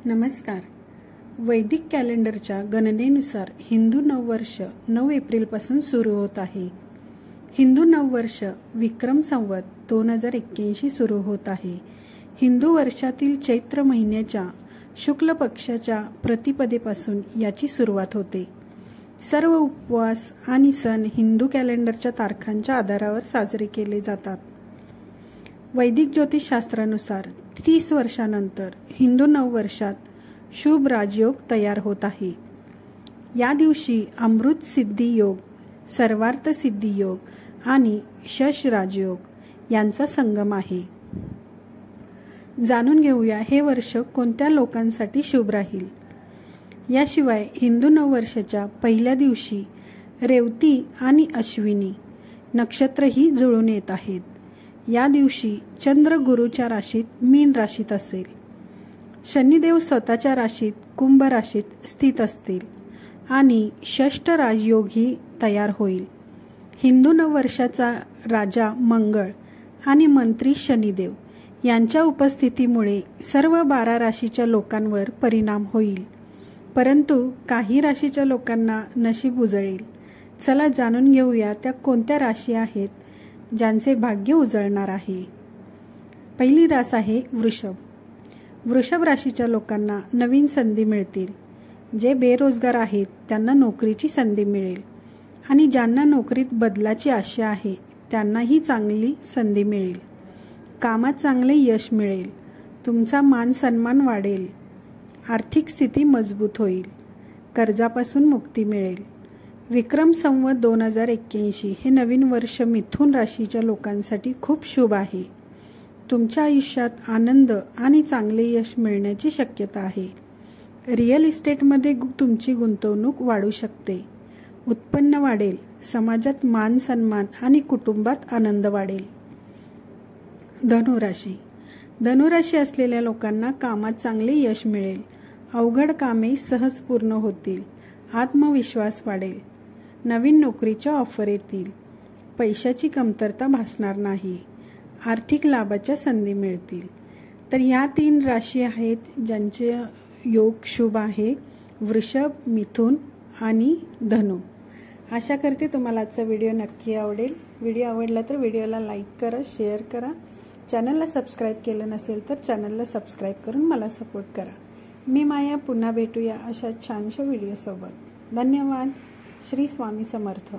नमस्कार. वैदिक कॅलेंडरच्या गणनेनुसार हिंदू नववर्ष 9 एप्रिलपासून सुरू होत आहे. हिंदू नववर्ष विक्रम संवत 2081 सुरू होत आहे. हिंदू वर्षातील चैत्र महिन्याच्या शुक्ल पक्षाच्या प्रतिपदेपासून याची सुरुवात होते. सर्व उपवास आणि सण हिंदू कॅलेंडरच्या तारखांच्या आधारावर साजरे केले जातात. वैदिक ज्योतिषशास्त्रानुसार 30 वर्षानंतर हिंदू नववर्षात शुभ राजयोग तयार होत आहे. या दिवशी अमृत सिद्धी योग, सर्वार्थ सिद्धी योग आणि शश राजयोग यांचा संगम आहे. जाणून घेऊया हे वर्ष कोणत्या लोकांसाठी शुभ राहील. याशिवाय हिंदू नववर्षाच्या पहिल्या दिवशी रेवती आणि अश्विनी नक्षत्रही जुळून येत आहेत. या दिवशी चंद्र गुरुच्या राशीत मीन राशीत असेल. शनिदेव स्वतःच्या राशीत कुंभ राशीत स्थित असतील आणि षष्ठ राजयोगही तयार होईल. हिंदू नववर्षाचा राजा मंगळ आणि मंत्री शनिदेव यांच्या उपस्थितीमुळे सर्व 12 राशीच्या लोकांवर परिणाम होईल, परंतु काही राशीच्या लोकांना नशीब उजळेल. चला जाणून घेऊया त्या कोणत्या राशी आहेत ज्यांचे भाग्य उजळणार आहे. पहिली रास आहे वृषभ. वृषभ राशीच्या लोकांना नवीन संधी मिळतील. जे बेरोजगार आहेत त्यांना नोकरीची संधी मिळेल आणि ज्यांना नोकरीत बदलाची आशा आहे त्यांनाही चांगली संधी मिळेल. कामात चांगले यश मिळेल. तुमचा मान सन्मान वाढेल. आर्थिक स्थिती मजबूत होईल. कर्जापासून मुक्ती मिळेल. विक्रम संवत 2081 हे नवीन वर्ष मिथुन राशीच्या लोकांसाठी खूप शुभ आहे. तुमच्या आयुष्यात आनंद आणि चांगले यश मिळण्याची शक्यता आहे. रिअल इस्टेटमध्ये तुमची गुंतवणूक वाढू शकते. उत्पन्न वाढेल. समाजात मान सन्मान आणि कुटुंबात आनंद वाढेल. धनुराशी. धनुराशी असलेल्या लोकांना कामात चांगले यश मिळेल. अवघड कामे सहज पूर्ण होतील. आत्मविश्वास वाढेल. नवीन नोकरीच्या ऑफर येतील. पैशाची कमतरता भासणार नाही. आर्थिक लाभाच्या संधी मिळतील. तर ह्या 3 राशी आहेत ज्यांचे योग शुभ आहे: वृषभ, मिथुन आणि धनु. आशा करते तुम्हाला आजचा व्हिडिओ नक्की आवडेल. व्हिडिओ आवडला तर व्हिडिओला लाईक करा, शेअर करा. चॅनलला सबस्क्राईब केलं नसेल तर चॅनलला सबस्क्राईब करून मला सपोर्ट करा. मी माया पुन्हा भेटूया अशा छानशा व्हिडिओसोबत. धन्यवाद. श्री स्वामी समर्थ.